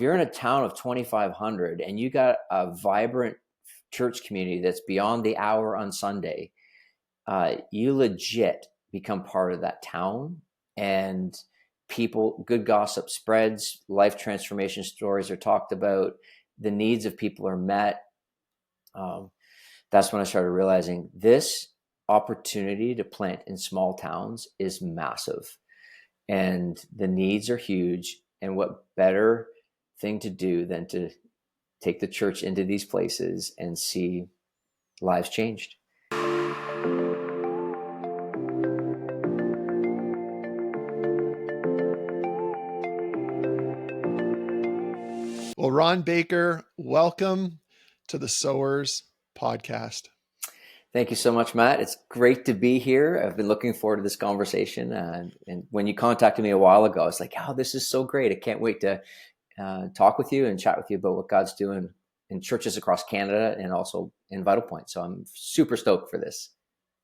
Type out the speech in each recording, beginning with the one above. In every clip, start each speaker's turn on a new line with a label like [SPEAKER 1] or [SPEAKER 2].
[SPEAKER 1] you're in a town of 2,500 and you got a vibrant church community that's beyond the hour on Sunday, you legit become part of that town, and people, good gossip spreads, life transformation stories are talked about, the needs of people are met. That's when I started realizing this opportunity to plant in small towns is massive and the needs are huge. And what better thing to do than to take the church into these places and see lives changed.
[SPEAKER 2] Well, Ron Baker, welcome to the Sowers Podcast.
[SPEAKER 1] Thank you so much, Matt. It's great to be here. I've been looking forward to this conversation. And when you contacted me a while ago, I was like, oh, this is so great. I can't wait to talk with you and chat with you about what God's doing in churches across Canada and also in Vitalpoint. So I'm super stoked for this.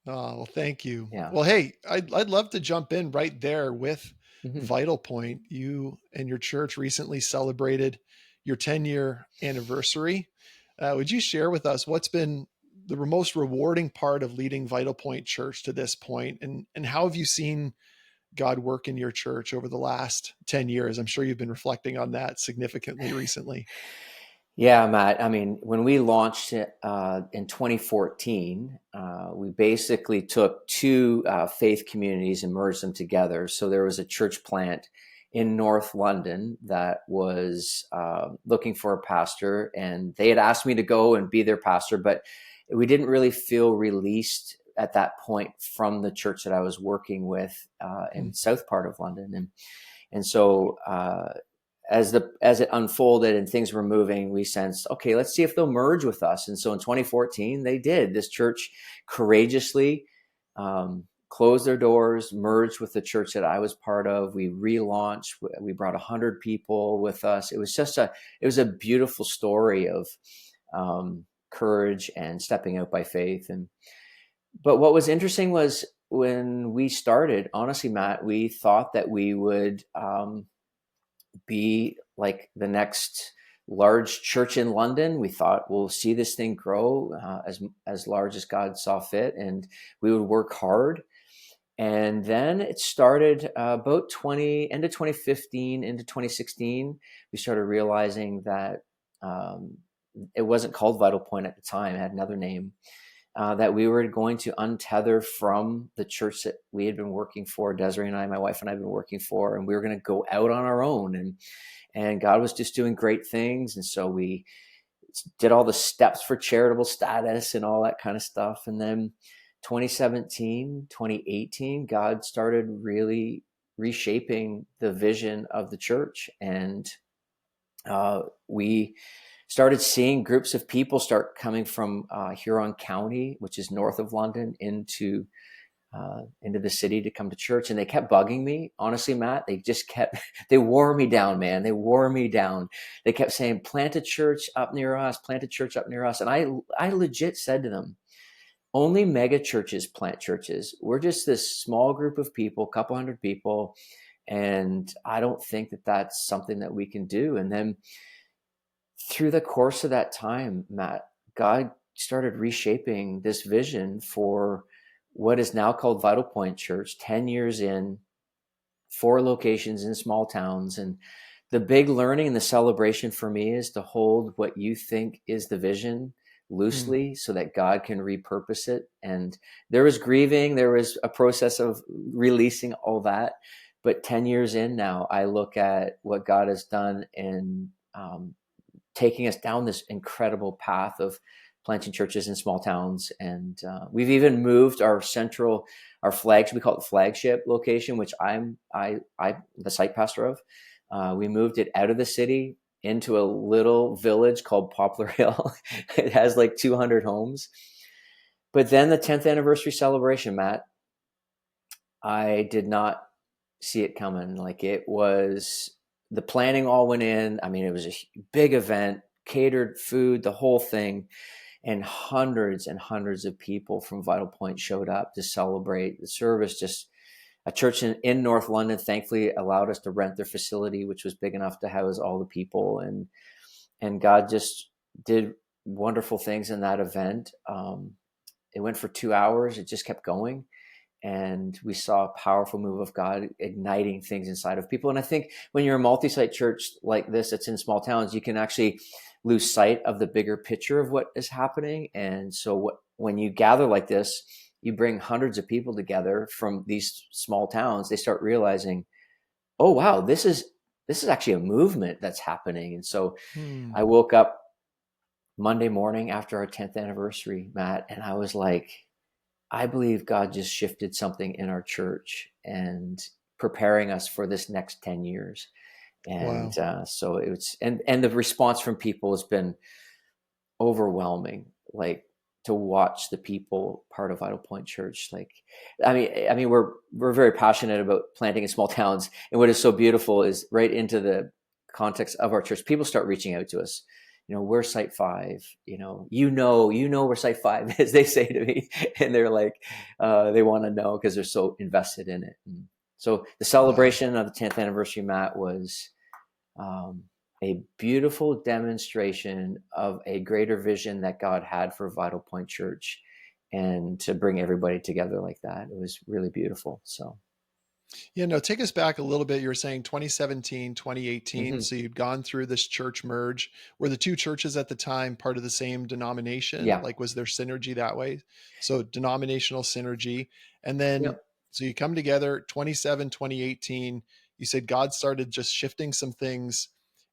[SPEAKER 2] Oh, well, thank you.
[SPEAKER 1] Yeah.
[SPEAKER 2] Well, hey, I'd love to jump in right there with
[SPEAKER 1] Mm-hmm.
[SPEAKER 2] Vitalpoint. You and your church recently celebrated your 10-year anniversary. Would you share with us what's been the most rewarding part of leading Vitalpoint Church to this point, and how have you seen God work in your church over the last 10 years? I'm sure you've been reflecting on that significantly recently.
[SPEAKER 1] Yeah, Matt. I mean, when we launched it in 2014, we basically took two faith communities and merged them together. So there was a church plant in North London that was looking for a pastor, and they had asked me to go and be their pastor, but we didn't really feel released at that point from the church that I was working with in south part of London, and so. As it unfolded and things were moving, we sensed, okay, let's see if they'll merge with us. And so in 2014, they did. This church courageously closed their doors, merged with the church that I was part of. We relaunched. We brought 100 people with us. It was a beautiful story of courage and stepping out by faith. But what was interesting was when we started, honestly, Matt, we thought that we would be like the next large church in London. We thought we'll see this thing grow as large as God saw fit, and we would work hard. And then it started about end of 2015 into 2016. We started realizing that it wasn't called Vitalpoint at the time; it had another name. That we were going to untether from the church that we had been working for, Desiree and I, my wife and I, had been working for, and we were going to go out on our own. And God was just doing great things. And so we did all the steps for charitable status and all that kind of stuff. And then 2017, 2018, God started really reshaping the vision of the church. And we started seeing groups of people start coming from Huron County, which is north of London, into the city to come to church. And they kept bugging me. Honestly, Matt, they wore me down, man. They wore me down. They kept saying, plant a church up near us, plant a church up near us. And I legit said to them, only mega churches plant churches. We're just this small group of people, a couple hundred people. And I don't think that that's something that we can do. And then through the course of that time, Matt, God started reshaping this vision for what is now called Vitalpoint Church, 10 years in, 4 locations in small towns. And the big learning and the celebration for me is to hold what you think is the vision loosely so that God can repurpose it. And there was grieving, there was a process of releasing all that. But 10 years in now, I look at what God has done in taking us down this incredible path of planting churches in small towns. And we've even moved our flagship, we call it the flagship location, which I'm the site pastor of. We moved it out of the city into a little village called Poplar Hill. It has like 200 homes. But then the 10th anniversary celebration, Matt, I did not see it coming. Like, it was, the planning all went in. I mean, it was a big event, catered food, the whole thing. And hundreds and hundreds of people from Vitalpoint showed up to celebrate. The service just a church in North London, thankfully, allowed us to rent their facility, which was big enough to house all the people. And God just did wonderful things in that event. It went for 2 hours. It just kept going. And we saw a powerful move of God igniting things inside of people. And I think when you're a multi-site church like this, that's in small towns, you can actually lose sight of the bigger picture of what is happening. And so when you gather like this, you bring hundreds of people together from these small towns, they start realizing, oh, wow, this is actually a movement that's happening. And so I woke up Monday morning after our 10th anniversary, Matt, and I was like, I believe God just shifted something in our church and preparing us for this next 10 years. And
[SPEAKER 2] Wow.
[SPEAKER 1] so it was, and the response from people has been overwhelming, like to watch the people part of Vitalpoint Church. Like, I mean, we're very passionate about planting in small towns. And what is so beautiful is right into the context of our church, people start reaching out to us. We're site 5, where site 5 is, they say to me, and they're like, they want to know because they're so invested in it. And so the
[SPEAKER 2] Wow.
[SPEAKER 1] celebration of the 10th anniversary, Matt, was a beautiful demonstration of a greater vision that God had for Vitalpoint Church, and to bring everybody together like that. It was really beautiful. So,
[SPEAKER 2] Yeah, no, take us back a little bit. You were saying 2017, 2018.
[SPEAKER 1] mhm.
[SPEAKER 2] So you'd gone through this church merge. Were the two churches at the time part of the same denomination?
[SPEAKER 1] Yeah.
[SPEAKER 2] Like, was there synergy that way? So denominational synergy. And then,
[SPEAKER 1] Yep.
[SPEAKER 2] so you come together 2018. You said God started just shifting some things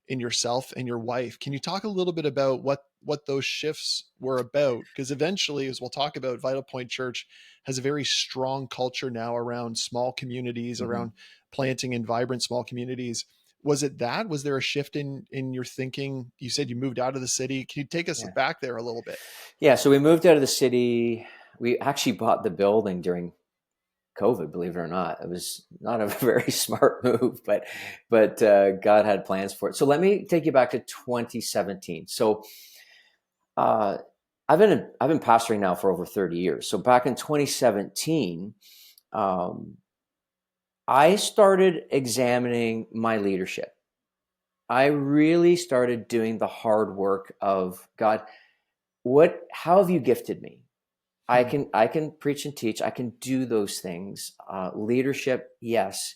[SPEAKER 2] in yourself and your wife. Can you talk a little bit about what those shifts were about? Because eventually, as we'll talk about, Vital Point Church has a very strong culture now around small communities,
[SPEAKER 1] Mhm.
[SPEAKER 2] around planting in vibrant small communities. Was it that? Was there a shift in your thinking? You said you moved out of the city. Can you take us
[SPEAKER 1] Yeah.
[SPEAKER 2] back there a little bit?
[SPEAKER 1] Yeah. So we moved out of the city. We actually bought the building during COVID, believe it or not. It was not a very smart move, but God had plans for it. So let me take you back to 2017. So uh, I've been pastoring now for over 30 years. So back in 2017, um, I started examining my leadership. I really started doing the hard work of God. How have you gifted me?
[SPEAKER 2] Hmm.
[SPEAKER 1] I can preach and teach. I can do those things. Leadership, yes.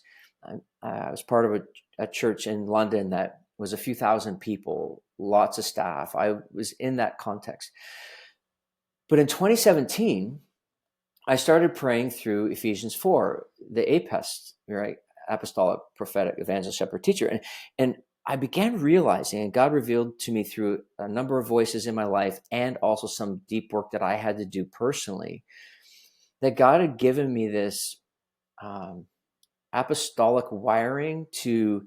[SPEAKER 1] I was part of a church in London that was a few thousand people, lots of staff. I was in that context. But in 2017, I started praying through Ephesians 4, the APEST, right? Apostolic, prophetic, evangelist, shepherd, teacher. And I began realizing, and God revealed to me through a number of voices in my life and also some deep work that I had to do personally, that God had given me this um, apostolic wiring to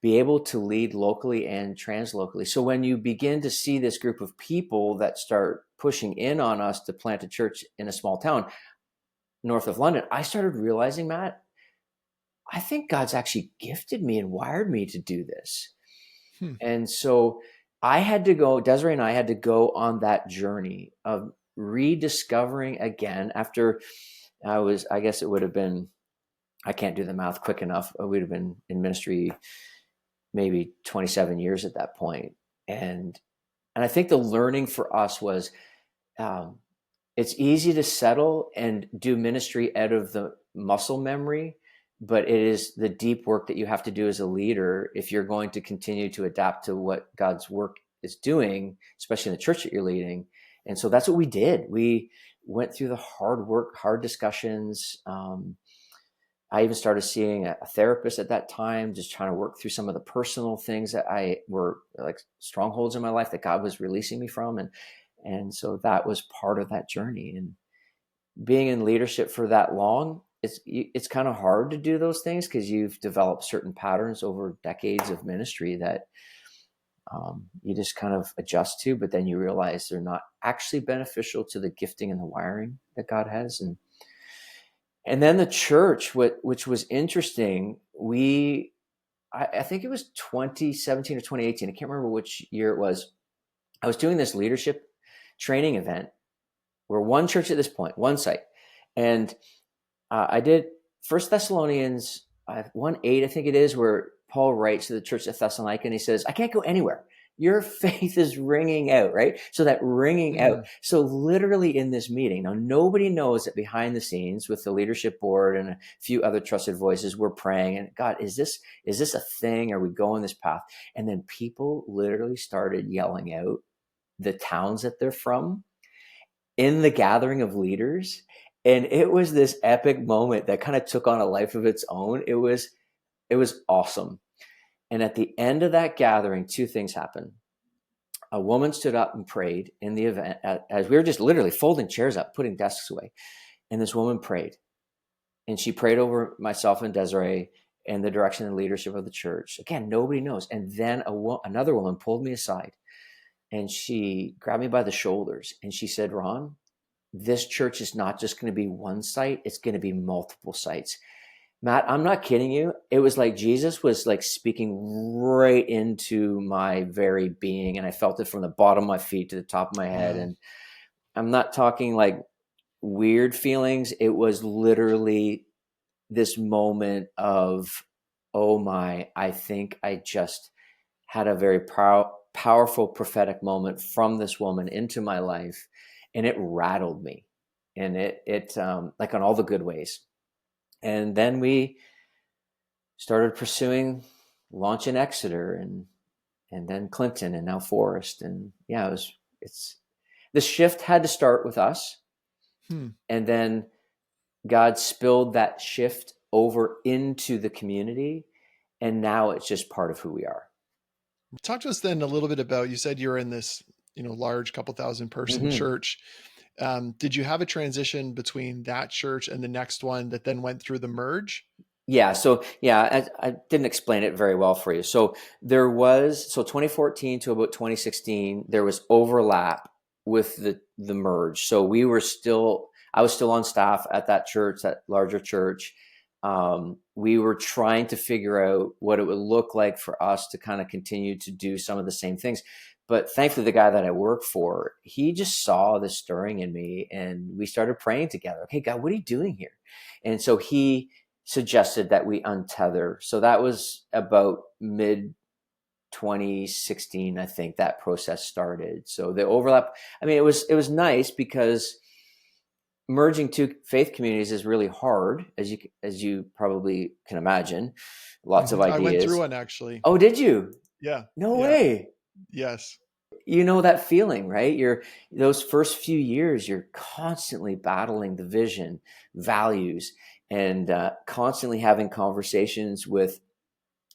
[SPEAKER 1] be able to lead locally and translocally. So when you begin to see this group of people that start pushing in on us to plant a church in a small town north of London, I started realizing, Matt, I think God's actually gifted me and wired me to do this.
[SPEAKER 2] Hmm.
[SPEAKER 1] And so Desiree and I had to go on that journey of rediscovering again after I guess it would have been, I can't do the math quick enough. We'd have been in ministry maybe 27 years at that point. And I think the learning for us was, um, it's easy to settle and do ministry out of the muscle memory, but it is the deep work that you have to do as a leader if you're going to continue to adapt to what God's work is doing, especially in the church that you're leading. And so that's what we did. We went through the hard work, hard discussions. I even started seeing a therapist at that time, just trying to work through some of the personal things that I were like strongholds in my life that God was releasing me from. And so that was part of that journey. And being in leadership for that long, it's kind of hard to do those things because you've developed certain patterns over decades of ministry that you just kind of adjust to, but then you realize they're not actually beneficial to the gifting and the wiring that God has. And then the church, which was interesting, I think it was 2017 or 2018. I can't remember which year it was. I was doing this leadership training event. We're one church at this point, one site. And I did First Thessalonians 1:8, I think it is, where Paul writes to the church at Thessalonica and he says, I can't go anywhere. Your faith is ringing out, right? So that ringing out.
[SPEAKER 2] Mm.
[SPEAKER 1] So literally in this meeting, now nobody knows that behind the scenes with the leadership board and a few other trusted voices, we're praying and God, is this a thing? Are we going this path? And then people literally started yelling out the towns that they're from in the gathering of leaders. And it was this epic moment that kind of took on a life of its own. It was awesome. And at the end of that gathering, two things happened. A woman stood up and prayed in the event as we were just literally folding chairs up, putting desks away. And this woman prayed. And she prayed over myself and Desiree and the direction and leadership of the church. Again, nobody knows. And then another woman pulled me aside and she grabbed me by the shoulders and she said, Ron, this church is not just going to be one site, it's going to be multiple sites. Matt, I'm not kidding you. It was like Jesus was like speaking right into my very being. And I felt it from the bottom of my feet to the top of my head.
[SPEAKER 2] Wow.
[SPEAKER 1] And I'm not talking like weird feelings. It was literally this moment of, oh my, I think I just had a very powerful prophetic moment from this woman into my life. And it rattled me. And it like on all the good ways. And then we started pursuing launch in Exeter and then Clinton and now Forest. And yeah, it's the shift had to start with us. And then God spilled that shift over into the community. And now it's just part of who we are.
[SPEAKER 2] Talk to us then a little bit about, you said you're in this, large couple thousand person church. Did you have a transition between that church and the next one that then went through the merge?
[SPEAKER 1] Yeah. So yeah, I didn't explain it very well for you. So 2014 to about 2016, there was overlap with the merge. So I was still on staff at that church, that larger church. We were trying to figure out what it would look like for us to kind of continue to do some of the same things. But thankfully, the guy that I work for, he just saw the stirring in me and we started praying together. Okay, God, what are you doing here? And so he suggested that we untether. So that was about mid 2016, I think that process started. So the overlap, I mean, it was nice because merging two faith communities is really hard, as you probably can imagine. Lots of
[SPEAKER 2] I went through
[SPEAKER 1] ideas.
[SPEAKER 2] one actually.
[SPEAKER 1] Oh, did you?
[SPEAKER 2] Yeah.
[SPEAKER 1] No
[SPEAKER 2] Yeah.
[SPEAKER 1] way.
[SPEAKER 2] Yes.
[SPEAKER 1] You know that feeling, right? Those first few years, you're constantly battling the vision, values, and constantly having conversations with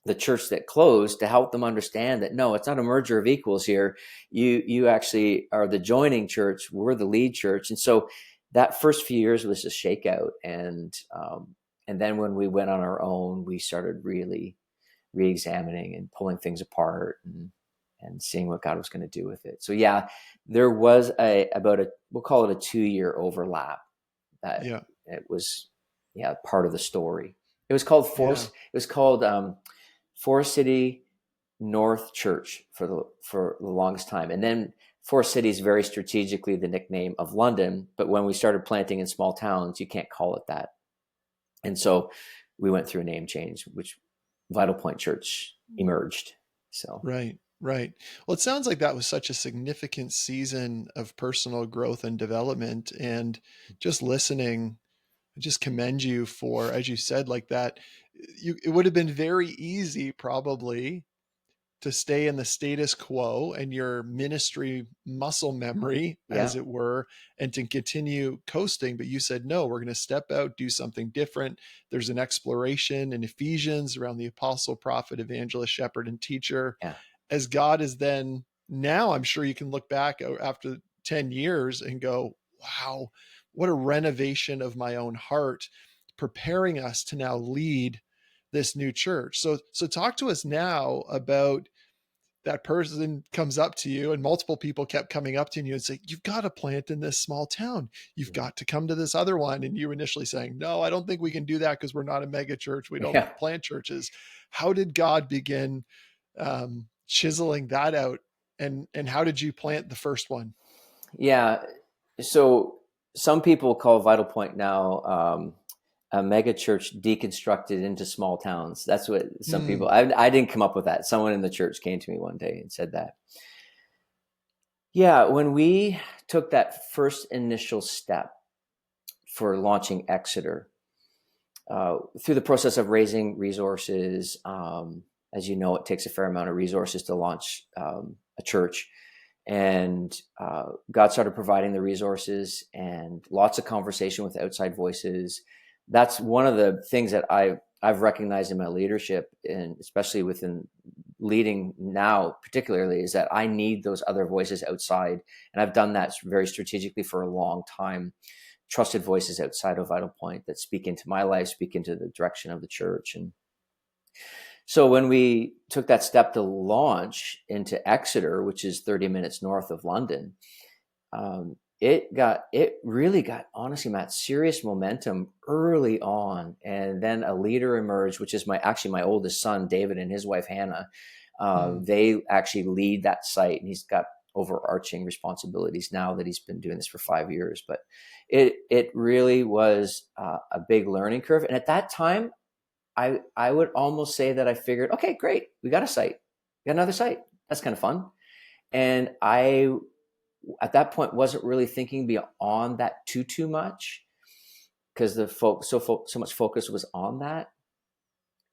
[SPEAKER 1] the church that closed to help them understand that no, it's not a merger of equals here. You actually are the joining church. We're the lead church, and so that first few years was a shakeout, and then when we went on our own, we started really re-examining and pulling things apart and seeing what God was going to do with it. So yeah, there was we'll call it a 2-year overlap that it was part of the story. It was called Forest.
[SPEAKER 2] Yeah.
[SPEAKER 1] It was called Forest City North Church for the longest time, and then Forest City is very strategically the nickname of London. But when we started planting in small towns, you can't call it that, and so we went through a name change, which Vitalpoint Church emerged. So
[SPEAKER 2] Right. Right. Well, it sounds like that was such a significant season of personal growth and development. And just listening, I just commend you for, as you said, like that, it would have been very easy probably to stay in the status quo and your ministry muscle memory,
[SPEAKER 1] yeah,
[SPEAKER 2] as it were, and to continue coasting. But you said, no, we're going to step out, do something different. There's an exploration in Ephesians around the apostle, prophet, evangelist, shepherd, and teacher.
[SPEAKER 1] yeah,
[SPEAKER 2] As God is then, now I'm sure you can look back after 10 years and go, wow, what a renovation of my own heart, preparing us to now lead this new church. So talk to us now about that person comes up to you, and multiple people kept coming up to you and say, you've got to plant in this small town. You've got to come to this other one. And you initially saying, no, I don't think we can do that because we're not a mega church. We don't
[SPEAKER 1] yeah.
[SPEAKER 2] plant churches. How did God begin chiseling that out? And how did you plant the first one?
[SPEAKER 1] Yeah. So some people call Vital Point now a mega church deconstructed into small towns. That's what some
[SPEAKER 2] Hmm.
[SPEAKER 1] people, I didn't come up with that. Someone in the church came to me one day and said that. Yeah, when we took that first initial step for launching Exeter, through the process of raising resources, as you know, it takes a fair amount of resources to launch a church. And God started providing the resources and lots of conversation with outside voices. That's one of the things that I've recognized in my leadership, and especially within leading now, particularly, is that I need those other voices outside. And I've done that very strategically for a long time. Trusted voices outside of Vital Point that speak into my life, speak into the direction of the church. And so when we took that step to launch into Exeter, which is 30 minutes north of London, it really got, honestly, Matt, serious momentum early on. And then a leader emerged, which is my oldest son, David, and his wife, Hannah.
[SPEAKER 2] Hmm.
[SPEAKER 1] They actually lead that site, and he's got overarching responsibilities now that he's been doing this for 5 years. But it really was a big learning curve. And at that time, I would almost say that I figured, okay, great, we got a site, we got another site. That's kind of fun. And I, at that point, wasn't really thinking beyond that too much, because so much focus was on that.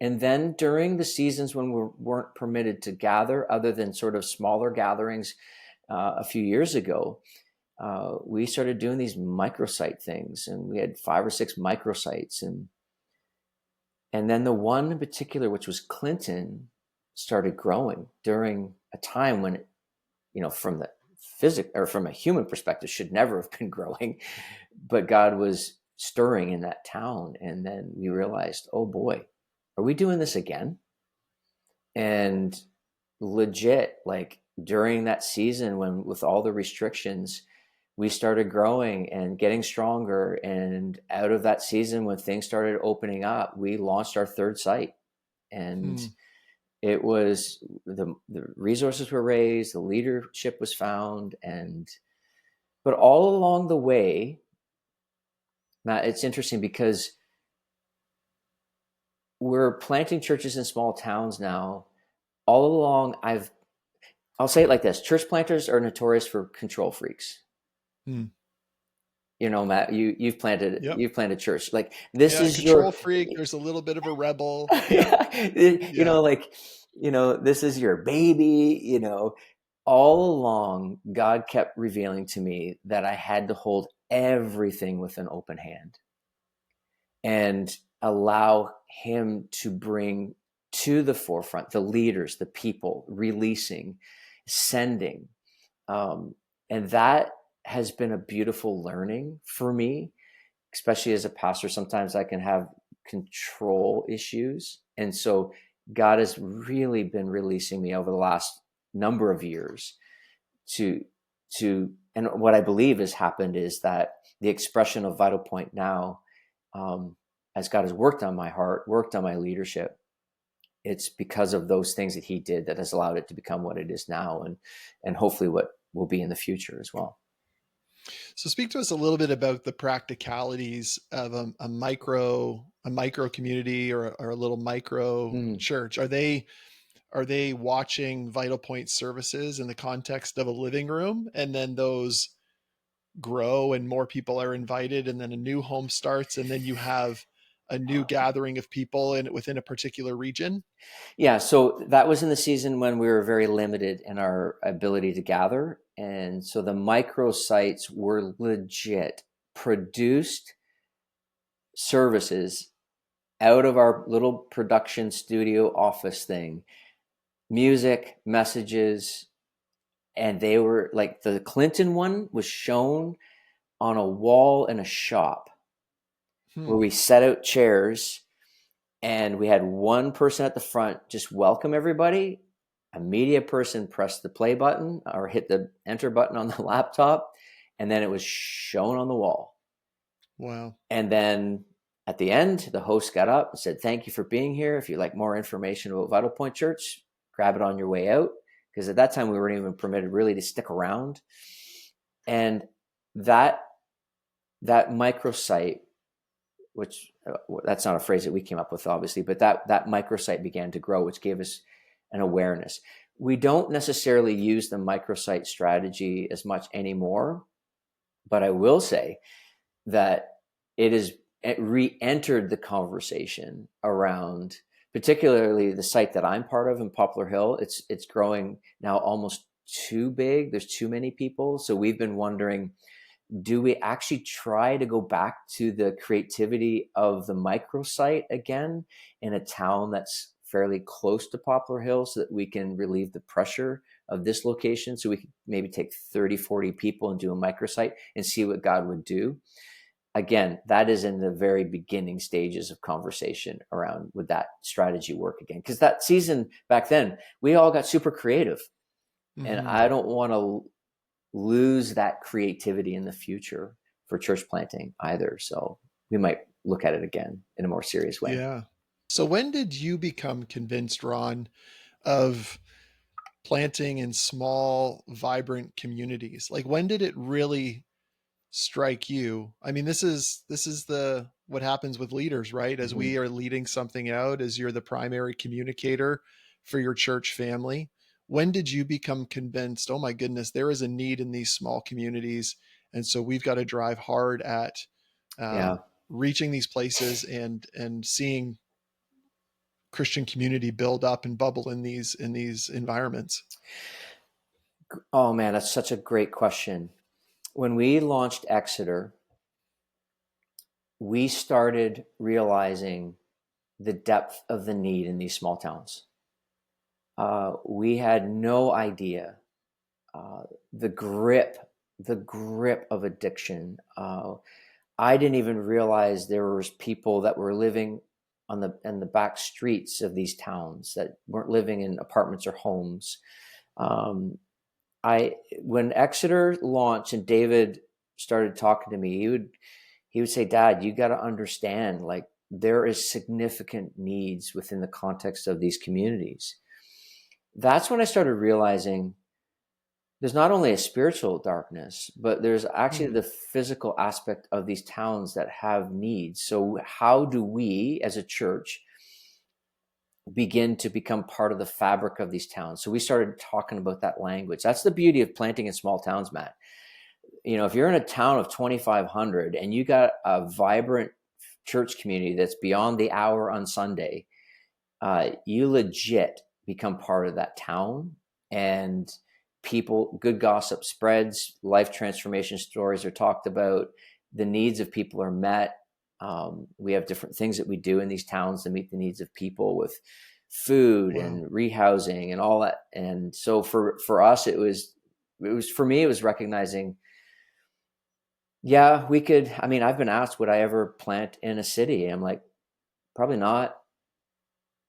[SPEAKER 1] And then during the seasons when we weren't permitted to gather, other than sort of smaller gatherings a few years ago, we started doing these microsite things, and we had 5 or 6 microsites. And then the one in particular, which was Clinton, started growing during a time when it, from the from a human perspective, should never have been growing, but God was stirring in that town. And then we realized, oh boy, are we doing this again? And legit, like during that season, when with all the restrictions, we started growing and getting stronger. And out of that season, when things started opening up, we launched our third site. And
[SPEAKER 2] Hmm.
[SPEAKER 1] it was the resources were raised, the leadership was found. But all along the way, Matt, it's interesting because we're planting churches in small towns now. All along, I'll say it like this: church planters are notorious for control freaks.
[SPEAKER 2] Hmm.
[SPEAKER 1] Matt,
[SPEAKER 2] Yep.
[SPEAKER 1] you've planted church. Like, this
[SPEAKER 2] Yeah.
[SPEAKER 1] is
[SPEAKER 2] Control
[SPEAKER 1] your,
[SPEAKER 2] freak. There's a little bit of a rebel. Yep.
[SPEAKER 1] yeah,
[SPEAKER 2] Yeah.
[SPEAKER 1] like, this is your baby. All along, God kept revealing to me that I had to hold everything with an open hand and allow Him to bring to the forefront the leaders, the people, releasing, sending. Um, and that has been a beautiful learning for me, especially as a pastor. Sometimes I can have control issues. And so God has really been releasing me over the last number of years to and what I believe has happened is that the expression of Vital Point now, as God has worked on my heart, worked on my leadership, it's because of those things that He did that has allowed it to become what it is now, and hopefully what will be in the future as well.
[SPEAKER 2] So speak to us a little bit about the practicalities of a micro community or a little micro
[SPEAKER 1] Mm.
[SPEAKER 2] church. Are they watching Vital Point services in the context of a living room, and then those grow and more people are invited, and then a new home starts, and then you have a new gathering of people within a particular region?
[SPEAKER 1] Yeah, so that was in the season when we were very limited in our ability to gather. And so the micro sites were legit produced services out of our little production studio office thing, music, messages. And they were like, the Clinton one was shown on a wall in a shop where
[SPEAKER 2] Hmm.
[SPEAKER 1] we set out chairs, and we had one person at the front just welcome everybody. A media person pressed the play button or hit the enter button on the laptop, and then it was shown on the wall.
[SPEAKER 2] Wow.
[SPEAKER 1] And then at the end, the host got up and said, "Thank you for being here. If you'd like more information about Vital Point Church, grab it on your way out." Because at that time, we weren't even permitted really to stick around. And that microsite which that's not a phrase that we came up with, obviously, but that microsite began to grow, which gave us an awareness. We don't necessarily use the microsite strategy as much anymore, but I will say that it re-entered the conversation around, particularly the site that I'm part of in Poplar Hill. It's growing now almost too big. There's too many people. So we've been wondering, do we actually try to go back to the creativity of the microsite again in a town that's fairly close to Poplar Hill, so that we can relieve the pressure of this location? So we could maybe take 30, 40 people and do a microsite and see what God would do. Again, that is in the very beginning stages of conversation around, would that strategy work again? Because that season back then, we all got super creative. And I don't want to lose that creativity in the future for church planting either. So we might look at it again in a more serious way.
[SPEAKER 2] Yeah. So when did you become convinced, Ron, of planting in small, vibrant communities? Like, when did it really strike you? I mean, this is the what happens with leaders, right? As we are leading something out, as you're the primary communicator for your church family, when did you become convinced, oh my goodness, there is a need in these small communities, and so we've got to drive hard at
[SPEAKER 1] Yeah.
[SPEAKER 2] reaching these places and seeing Christian community build up and bubble in these environments?
[SPEAKER 1] Oh man, that's such a great question. When we launched Exeter, we started realizing the depth of the need in these small towns. We had no idea the grip of addiction. I didn't even realize there was people that were living in the back streets of these towns, that weren't living in apartments or homes. When Exeter launched and David started talking to me, he would say, "Dad, you got to understand, like, there is significant needs within the context of these communities." That's when I started realizing there's not only a spiritual darkness, but there's actually the physical aspect of these towns that have needs. So how do we as a church begin to become part of the fabric of these towns? So we started talking about that language. That's the beauty of planting in small towns, Matt. You know, if you're in a town of 2,500 and you got a vibrant church community that's beyond the hour on Sunday, you legit become part of that town. And people, good gossip spreads, life transformation stories are talked about, the needs of people are met. We have different things that we do in these towns to meet the needs of people, with food and rehousing and all that. And so for us, it was for me, it was recognizing, yeah, we could. I mean, I've been asked, would I ever plant in a city? I'm like, probably not,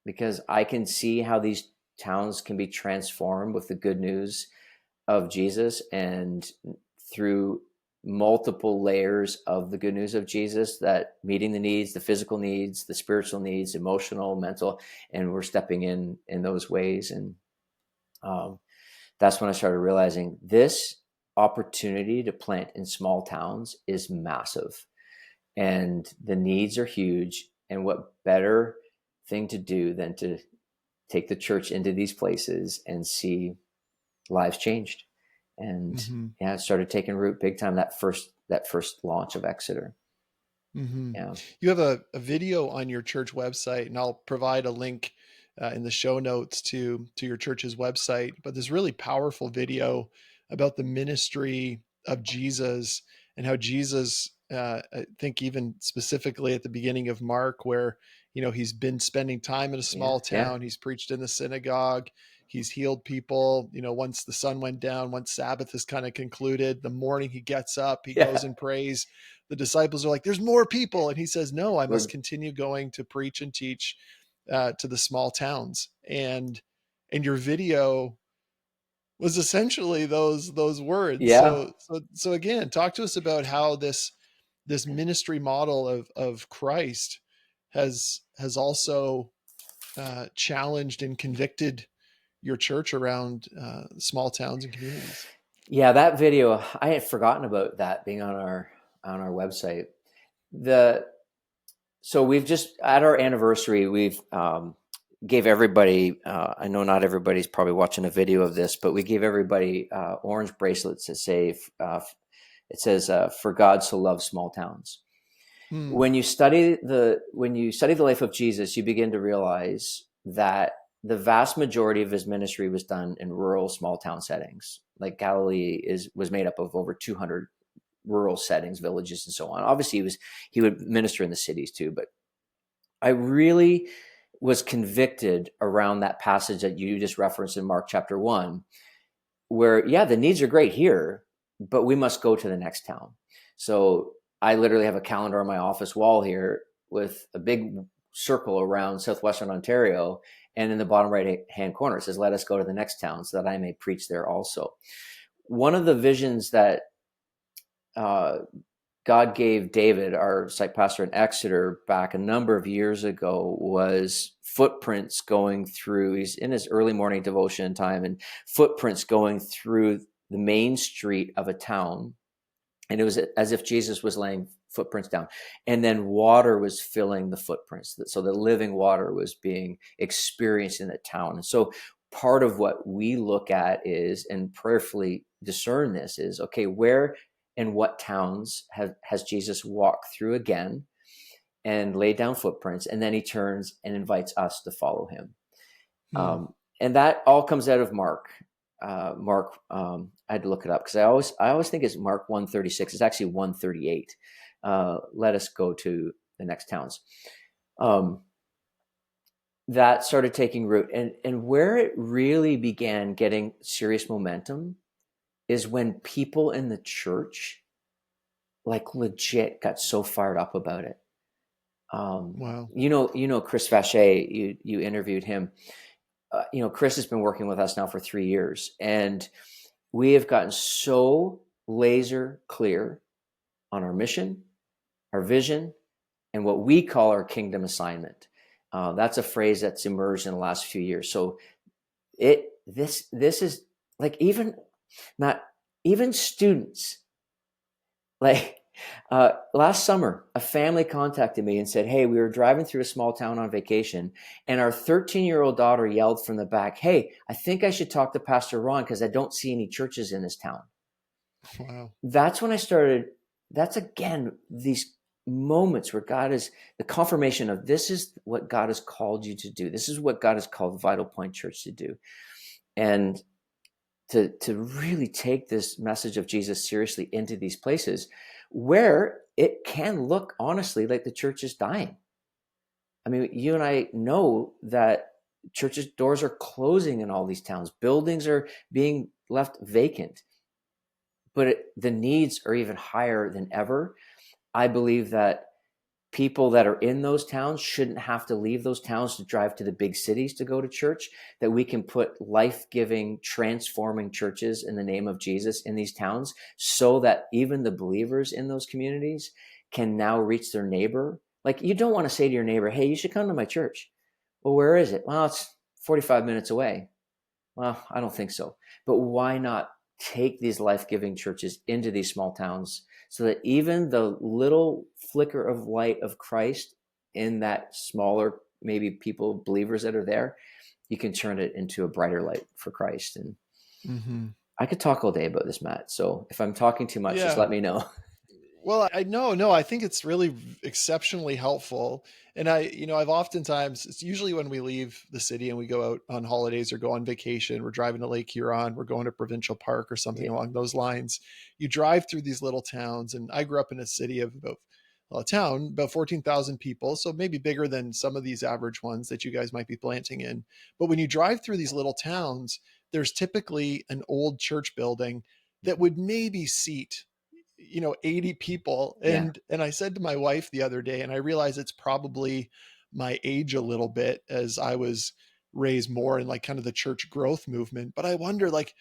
[SPEAKER 1] because I can see how these towns can be transformed with the good news of Jesus, and through multiple layers of the good news of Jesus, that meeting the needs, the physical needs, the spiritual needs, emotional, mental, and we're stepping in those ways. And that's when I started realizing this opportunity to plant in small towns is massive, and the needs are huge. And what better thing to do than to take the church into these places and see lives changed. And yeah, it started taking root big time that first launch of Exeter. Yeah.
[SPEAKER 2] You have a video on your church website, and I'll provide a link in the show notes to your church's website. But this really powerful video about the ministry of Jesus, and how Jesus, I think even specifically at the beginning of Mark, where he's been spending time in a small town, he's preached in the synagogue, he's healed people. Once the sun went down, once Sabbath is kind of concluded, the morning he gets up, he goes and prays. The disciples are like, there's more people. And he says, no, I must continue going to preach and teach to the small towns. And your video was essentially those words.
[SPEAKER 1] Yeah.
[SPEAKER 2] So again, talk to us about how this ministry model of Christ has also challenged and convicted your church around small towns and communities.
[SPEAKER 1] Yeah, that video, I had forgotten about that being on our website. The So we've just at our anniversary, we've gave everybody. I know not everybody's probably watching a video of this, but we gave everybody orange bracelets that say, it says, "For God so loves small towns."
[SPEAKER 2] Hmm.
[SPEAKER 1] When you study the life of Jesus, you begin to realize that the vast majority of his ministry was done in rural, small town settings. Like Galilee was made up of over 200 rural settings, villages, and so on. Obviously, he would minister in the cities too, but I really was convicted around that passage that you just referenced in Mark chapter 1, where, yeah, the needs are great here, but we must go to the next town. So I literally have a calendar on my office wall here with a big circle around southwestern Ontario. And in the bottom right hand corner, it says, "Let us go to the next town so that I may preach there also." One of the visions that uh, God gave David, our site pastor in Exeter, back a number of years ago was footprints going through. He's in his early morning devotion time, and footprints going through the main street of a town. And it was as if Jesus was laying footprints down. And then water was filling the footprints. So the living water was being experienced in the town. And so part of what we look at is, and prayerfully discern this, is, okay, where and what towns has Jesus walked through again and laid down footprints, and then he turns and invites us to follow him.
[SPEAKER 2] Hmm.
[SPEAKER 1] And that all comes out of Mark. Mark, I had to look it up because I always think it's Mark 136. It's actually 138. Let us go to the next towns. That started taking root, and where it really began getting serious momentum is when people in the church, like, legit got so fired up about it.
[SPEAKER 2] Wow.
[SPEAKER 1] Chris Vache, you interviewed him. Chris has been working with us now for 3 years, and we have gotten so laser clear on our mission, our vision, and what we call our kingdom assignment. That's a phrase that's emerged in the last few years. So this is like, not even students, like, last summer, a family contacted me and said, "Hey, we were driving through a small town on vacation, and our 13-year-old daughter yelled from the back, 'Hey, I think I should talk to Pastor Ron because I don't see any churches in this town.'"
[SPEAKER 2] Wow.
[SPEAKER 1] That's when I started. That's, again, these moments where God is the confirmation of, this is what God has called you to do. This is what God has called Vitalpoint Church to do. And to really take this message of Jesus seriously into these places where it can look, honestly, like the church is dying. I mean, you and I know that churches' doors are closing in all these towns. Buildings are being left vacant, but the needs are even higher than ever. I believe that people that are in those towns shouldn't have to leave those towns to drive to the big cities to go to church, that we can put life-giving, transforming churches in the name of Jesus in these towns, so that even the believers in those communities can now reach their neighbor. Like, you don't want to say to your neighbor, "Hey, you should come to my church." "Well, where is it?" "Well, it's 45 minutes away." "Well, I don't think so." But why not take these life-giving churches into these small towns so that even the little flicker of light of Christ in that smaller, maybe people, believers that are there, you can turn it into a brighter light for Christ. And
[SPEAKER 2] Mm-hmm.
[SPEAKER 1] I could talk all day about this, Matt. So if I'm talking too much, just
[SPEAKER 2] Yeah.
[SPEAKER 1] let me know.
[SPEAKER 2] Well, I know, no, I think it's really exceptionally helpful. And I've oftentimes, it's usually when we leave the city and we go out on holidays or go on vacation, we're driving to Lake Huron, we're going to Provincial Park or something
[SPEAKER 1] Yeah.
[SPEAKER 2] along those lines. You drive through these little towns, and I grew up in a city of a town, about 14,000 people. So maybe bigger than some of these average ones that you guys might be planting in. But when you drive through these little towns, there's typically an old church building that would maybe seat 80 people.
[SPEAKER 1] Yeah.
[SPEAKER 2] And I said to my wife the other day, and I realize it's probably my age a little bit, as I was raised more in like kind of the church growth movement, but I wonder, like,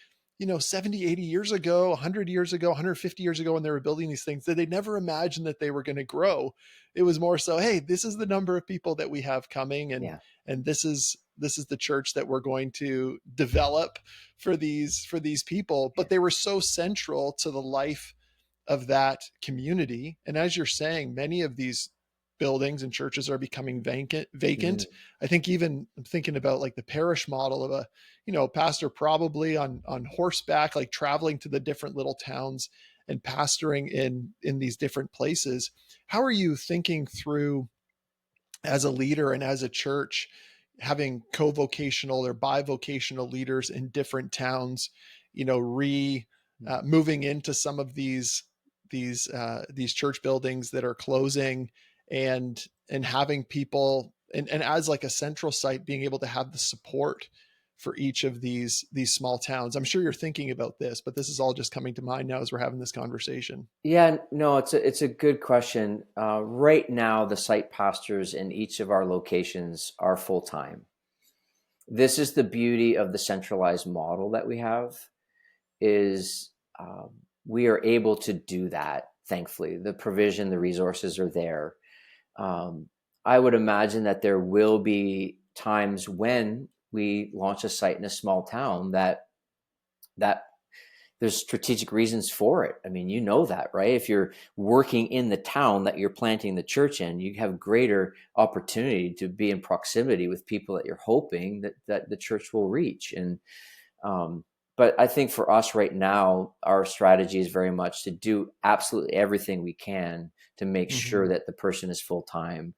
[SPEAKER 2] 70, 80 years ago, 100 years ago, 150 years ago, when they were building these things, that they never imagined that they were going to grow. It was more so, hey, this is the number of people that we have coming,
[SPEAKER 1] Yeah.
[SPEAKER 2] and this is the church that we're going to develop for these people.
[SPEAKER 1] Yeah.
[SPEAKER 2] But they were so central to the life of that community. And as you're saying, many of these buildings and churches are becoming vacant.
[SPEAKER 1] Mm,
[SPEAKER 2] I think even I'm thinking about like the parish model of a, pastor probably on horseback, like traveling to the different little towns and pastoring in these different places. How are you thinking through, as a leader and as a church, having co-vocational or bivocational leaders in different towns,
[SPEAKER 1] mm.
[SPEAKER 2] moving into some of these church buildings that are closing, and having people, and as like a central site, being able to have the support for each of these small towns. I'm sure you're thinking about this, but this is all just coming to mind now as we're having this conversation.
[SPEAKER 1] Yeah, no, it's a good question. Right now, the site pastors in each of our locations are full time. This is the beauty of the centralized model that we have, is we are able to do that. Thankfully, the provision, the resources are there. Um, I would imagine that there will be times when we launch a site in a small town that there's strategic reasons for it. I mean, you know that, right? If you're working in the town that you're planting the church in, you have greater opportunity to be in proximity with people that you're hoping that the church will reach. And um, but I think for us right now, our strategy is very much to do absolutely everything we can to make sure
[SPEAKER 2] Mm-hmm.
[SPEAKER 1] that the person is full time.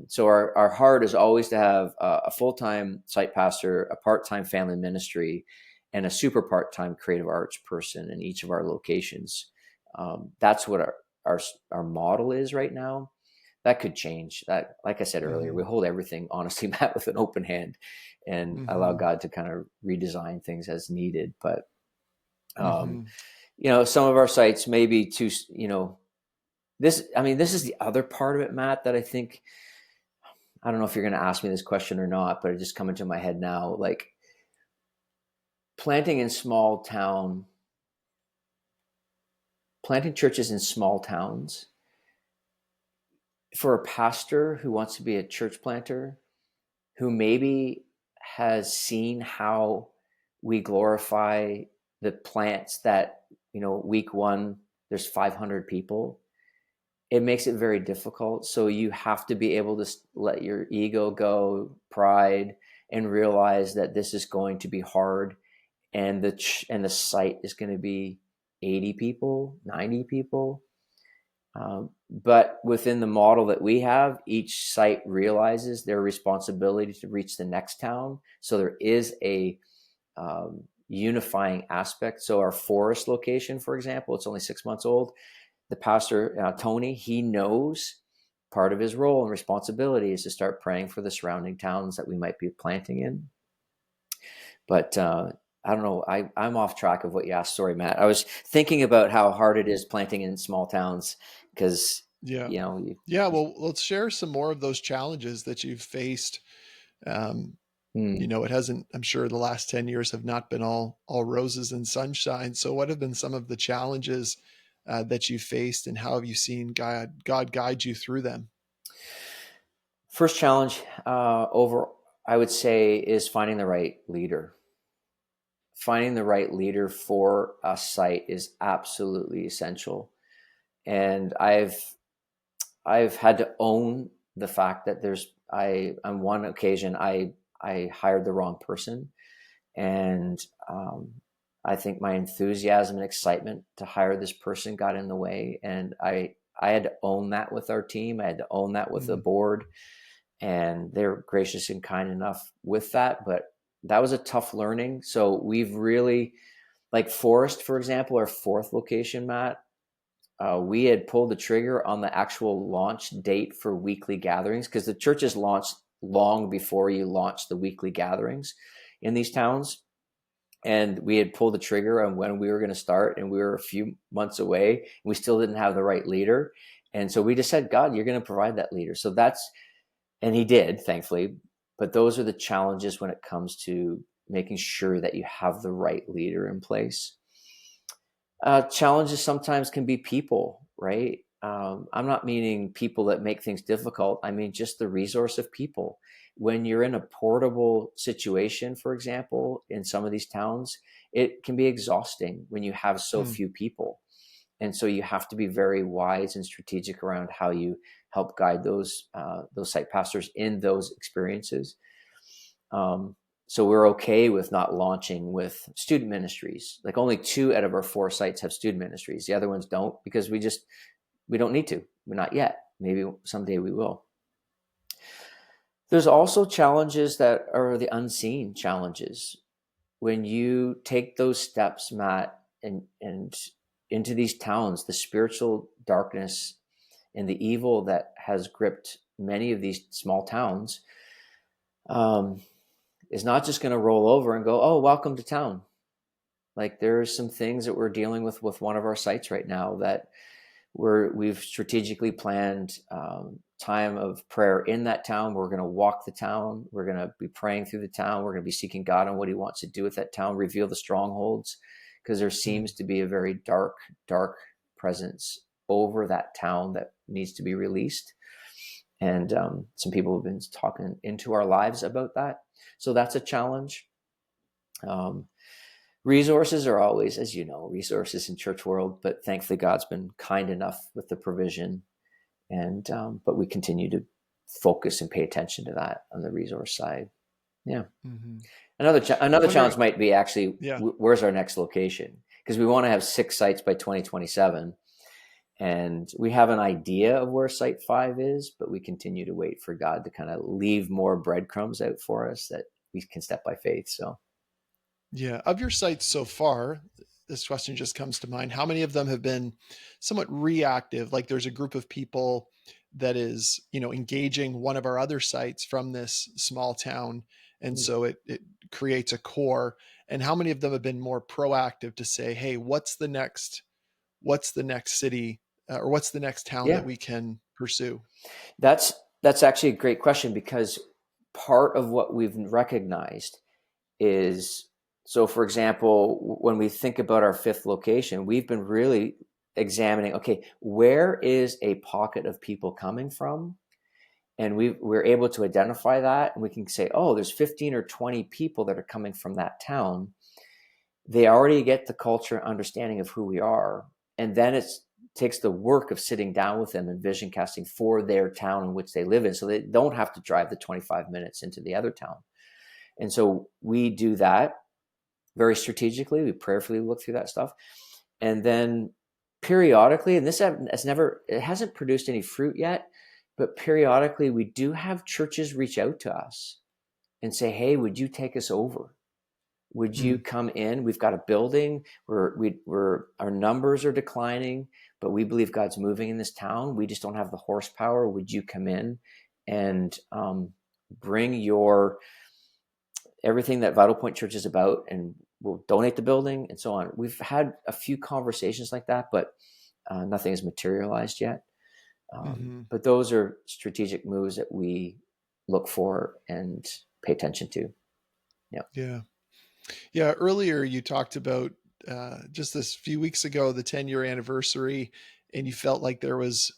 [SPEAKER 1] So our heart is always to have a full-time site pastor, a part-time family ministry, and a super part-time creative arts person in each of our locations. That's what our our model is right now. That could change. That, like I said earlier,
[SPEAKER 2] Mm-hmm.
[SPEAKER 1] we hold everything, honestly, Matt, with an open hand, and allow
[SPEAKER 2] Mm-hmm.
[SPEAKER 1] God to kind of redesign things as needed. But um,
[SPEAKER 2] Mm-hmm.
[SPEAKER 1] some of our sites may be too. This. I mean, this is the other part of it, Matt, that I think, I don't know if you're going to ask me this question or not, but it just come into my head now. Like, planting in small town, planting churches in small towns, for a pastor who wants to be a church planter, who maybe has seen how we glorify the plants that, week one, there's 500 people. It makes it very difficult. So you have to be able to let your ego go, pride, and realize that this is going to be hard, and the site is going to be 80 people, 90 people. But within the model that we have, each site realizes their responsibility to reach the next town. So there is a unifying aspect. So our Forest location, for example, it's only 6 months old. The pastor, Tony, he knows part of his role and responsibility is to start praying for the surrounding towns that we might be planting in. But I don't know. I'm off track of what you asked. Sorry, Matt. I was thinking about how hard it is planting in small towns because,
[SPEAKER 2] Yeah.
[SPEAKER 1] you know, you,
[SPEAKER 2] Yeah. Well, let's share some more of those challenges that you've faced. Um,
[SPEAKER 1] hmm.
[SPEAKER 2] it hasn't, I'm sure the last 10 years have not been all roses and sunshine. So what have been some of the challenges that you faced, and how have you seen God guide you through them?
[SPEAKER 1] First challenge I would say, is finding the right leader. Finding the right leader for a site is absolutely essential. And I've had to own the fact that on one occasion, I hired the wrong person. And I think my enthusiasm and excitement to hire this person got in the way. And I had to own that with our team. I had to own that with the
[SPEAKER 2] Mm,
[SPEAKER 1] board. And they're gracious and kind enough with that. But that was a tough learning. So we've really, like Forest, for example, our fourth location, Matt, we had pulled the trigger on the actual launch date for weekly gatherings, because the churches launched long before you launch the weekly gatherings in these towns. And we had pulled the trigger on when we were going to start, and we were a few months away, and we still didn't have the right leader. And so we just said, God, you're going to provide that leader. So and he did, thankfully. But those are the challenges when it comes to making sure that you have the right leader in place. Challenges sometimes can be people, right? I'm not meaning people that make things difficult. I mean just the resource of people. When you're in a portable situation, for example, in some of these towns, it can be exhausting when you have so
[SPEAKER 2] mm,
[SPEAKER 1] few people. And so you have to be very wise and strategic around how you help guide those site pastors in those experiences. So we're okay with not launching with student ministries. Like only 2 out of our 4 sites have student ministries. The other ones don't, because we don't need to. We're not yet. Maybe someday we will. There's also challenges that are the unseen challenges. When you take those steps, Matt, and into these towns, the spiritual darkness and the evil that has gripped many of these small towns is not just going to roll over and go, oh, welcome to town. Like there's some things that we're dealing with one of our sites right now that we've strategically planned time of prayer in that town. We're going to walk the town. We're going to be praying through the town. We're going to be seeking God on what he wants to do with that town, reveal the strongholds, because there seems to be a very dark presence over that town that needs to be released. And some people have been talking into our lives about that. So that's a challenge. Resources are always, as you know, resources in church world, but thankfully God's been kind enough with the provision. And but we continue to focus and pay attention to that on the resource side. Yeah.
[SPEAKER 2] Mm-hmm.
[SPEAKER 1] Another challenge might be actually, where's our next location? Because we want to have 6 sites by 2027. And we have an idea of where site 5 is, but we continue to wait for God to kind of leave more breadcrumbs out for us that we can step by faith. So,
[SPEAKER 2] yeah. Of your sites so far, this question just comes to mind. How many of them have been somewhat reactive? Like there's a group of people that is, engaging one of our other sites from this small town. And so it creates a core. And how many of them have been more proactive to say, hey, what's the next city or what's the next town that we can pursue?
[SPEAKER 1] That's actually a great question, because part of what we've recognized is, so for example, when we think about our 5th location, we've been really examining, okay, where is a pocket of people coming from? And we're able to identify that, and we can say, oh, there's 15 or 20 people that are coming from that town. They already get the culture and understanding of who we are. And then it takes the work of sitting down with them and vision casting for their town in which they live in, so they don't have to drive the 25 minutes into the other town. And so we do that very strategically. We prayerfully look through that stuff. And then periodically, and this hasn't produced any fruit yet, but periodically we do have churches reach out to us and say, hey, would you take us over? Would you come in? We've got a building where our numbers are declining, but we believe God's moving in this town. We just don't have the horsepower. Would you come in and bring everything that Vitalpoint Church is about, and we'll donate the building and so on. We've had a few conversations like that, but nothing has materialized yet. But those are strategic moves that we look for and pay attention to.
[SPEAKER 2] Yeah. Earlier you talked about just this few weeks ago, the 10-year anniversary, and you felt like there was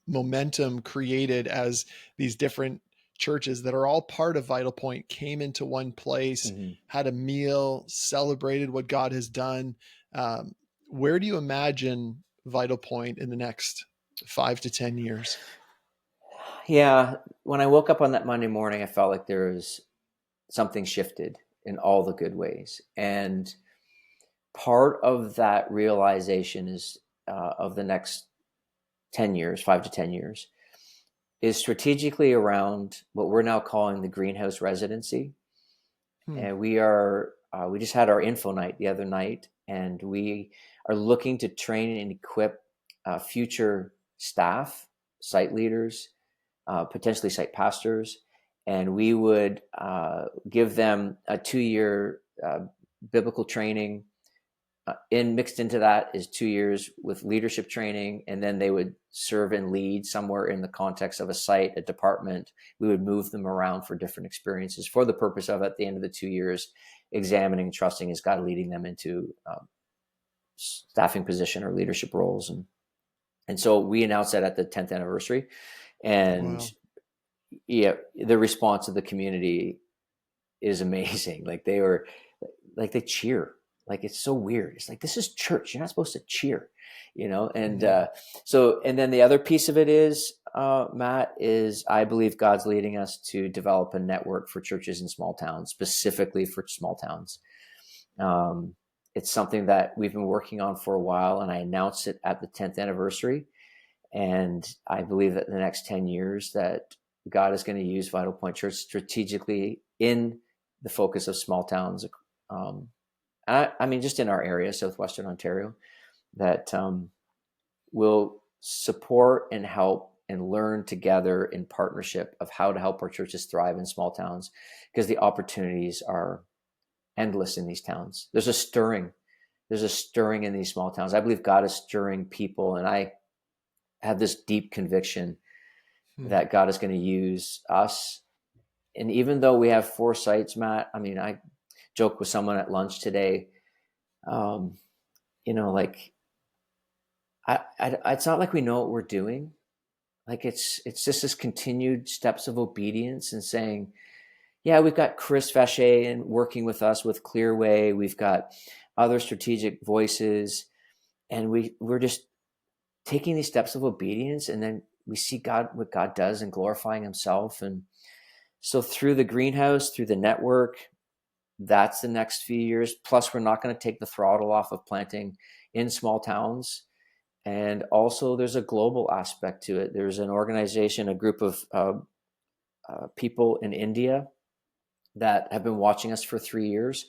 [SPEAKER 2] momentum created as these different churches that are all part of Vitalpoint came into one place, had a meal, celebrated what God has done. Where do you imagine Vitalpoint in the next 5 to 10 years?
[SPEAKER 1] Yeah. When I woke up on that Monday morning, I felt like there was something shifted in all the good ways. And part of that realization is of the next 10 years, 5 to 10 years, is strategically around what we're now calling the greenhouse residency. And we just had our info night the other night, and we are looking to train and equip future staff, site leaders, potentially site pastors, and we would give them a 2-year biblical training. Mixed into that is 2 years with leadership training, and then they would serve and lead somewhere in the context of a site, a department. We would move them around for different experiences for the purpose of, at the end of the 2 years, examining and trusting, is God leading them into staffing position or leadership roles. And so we announced that at the 10th anniversary, and the response of the community is amazing. Like they cheer. Like, it's so weird. It's like, this is church. You're not supposed to cheer, And
[SPEAKER 2] Mm.
[SPEAKER 1] and then the other piece of it is, Matt, is I believe God's leading us to develop a network for churches in small towns, specifically for small towns. It's something that we've been working on for a while, and I announced it at the 10th anniversary. And I believe that in the next 10 years that God is going to use Vitalpoint Church strategically in the focus of small towns. I mean, just in our area, Southwestern Ontario, that will support and help and learn together in partnership of how to help our churches thrive in small towns, because the opportunities are endless in these towns. There's a stirring in these small towns. I believe God is stirring people, and I have this deep conviction
[SPEAKER 2] Mm.
[SPEAKER 1] that God is going to use us. And even though we have 4 sites, Matt, I mean, I joked with someone at lunch today, like, it's not like we know what we're doing. Like, it's just this continued steps of obedience and saying, yeah, we've got Chris Vacher and working with us with Clearway. We've got other strategic voices, and we're just taking these steps of obedience, and then we see what God does and glorifying himself. And so through the greenhouse, through the network, that's the next few years. Plus, we're not going to take the throttle off of planting in small towns. And also there's a global aspect to it. There's an organization, a group of people in India that have been watching us for 3 years.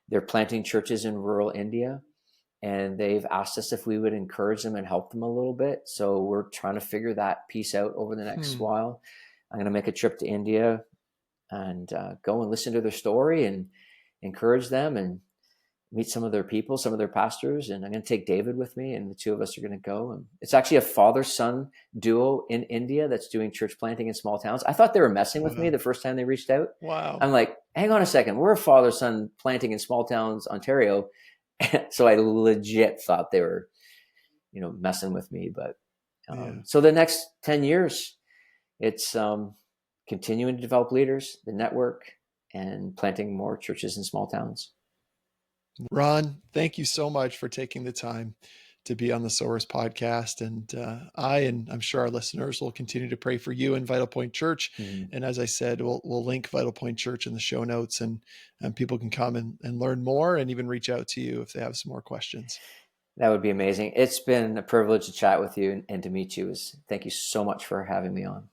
[SPEAKER 1] They're planting churches in rural India, and they've asked us if we would encourage them and help them a little bit. So we're trying to figure that piece out over the next while. I'm going to make a trip to India and go and listen to their story and encourage them and meet some of their people, some of their pastors. And I'm going to take David with me, and the 2 of us are going to go. And it's actually a father-son duo in India that's doing church planting in small towns. I thought they were messing with me the first time they reached out.
[SPEAKER 2] Wow.
[SPEAKER 1] I'm like, hang on a second. We're a father-son planting in small towns, Ontario. So I legit thought they were, messing with me. But so the next 10 years, it's continuing to develop leaders, the network, and planting more churches in small towns.
[SPEAKER 2] Ron, thank you so much for taking the time to be on the Source podcast. And and I'm sure our listeners will continue to pray for you and Vitalpoint Church.
[SPEAKER 1] Mm-hmm.
[SPEAKER 2] And as I said, we'll link Vitalpoint Church in the show notes, and people can come and learn more and even reach out to you if they have some more questions.
[SPEAKER 1] That would be amazing. It's been a privilege to chat with you and to meet you. Thank you so much for having me on.